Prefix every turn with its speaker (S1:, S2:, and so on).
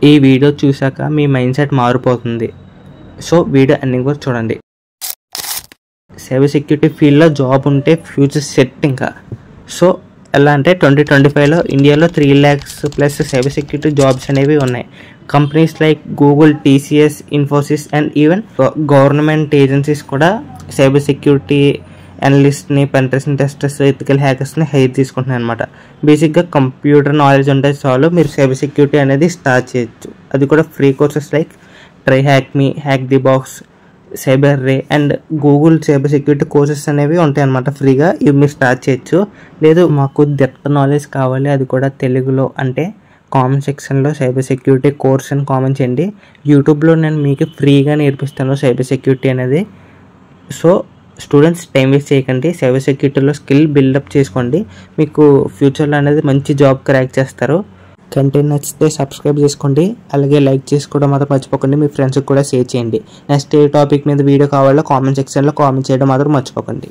S1: ఈ వీడియో చూశాక మీ మైండ్ సెట్ మారిపోతుంది. సో వీడియో ఎండింగ్ వరకు చూడండి. సైబర్ సెక్యూరిటీ ఫీల్డ్లో జాబ్ ఉంటే ఫ్యూచర్ సెట్ ఇంకా. సో ఎలా అంటే 2025లో ఇండియాలో 3 lakhs plus cyber security jobs అనేవి ఉన్నాయి. Companies like Google, TCS, Infosys and even government agencies కూడా సైబర్ సెక్యూరిటీ అనలిస్ట్ని, పెంట్రెస్టింగ్ టెస్టర్స్, ఎథికల్ హ్యాకర్స్ని హైర్ తీసుకుంటున్నాయి అనమాట. బేసిక్గా కంప్యూటర్ నాలెడ్జ్ ఉంటే చాలు మీరు సైబర్ సెక్యూరిటీ అనేది స్టార్ట్ చేయొచ్చు. అది కూడా free courses like try hack me, hack the box, cyber ray and Google cyber security courses అనేవి ఉంటాయి అన్నమాట ఫ్రీగా. ఇవి మీరు స్టార్ట్ చేయొచ్చు. లేదు మాకు డెప్త్ నాలెడ్జ్ కావాలి, అది కూడా తెలుగులో అంటే కామెంట్ సెక్షన్లో సైబర్ సెక్యూరిటీ కోర్స్ అని కామెంట్ చేయండి. యూట్యూబ్లో నేను మీకు ఫ్రీగా నేర్పిస్తాను సైబర్ సెక్యూరిటీ అనేది. సో స్టూడెంట్స్ టైం వేస్ట్ చేయకండి, సైబర్ సెక్యూరిటీలో స్కిల్ బిల్డప్ చేసుకోండి. మీకు ఫ్యూచర్లో అనేది మంచి జాబ్ క్రాక్ చేస్తారు. కంటెంట్ నచ్చితే సబ్స్క్రైబ్ చేసుకోండి, అలాగే లైక్ చేసుకోవడం మాత్రం మర్చిపోకండి. మీ ఫ్రెండ్స్కి కూడా షేర్ చేయండి. నెక్స్ట్ ఏ టాపిక్ మీద వీడియో కావాలో కామెంట్ సెక్షన్లో కామెంట్ చేయడం మాత్రం మర్చిపోకండి.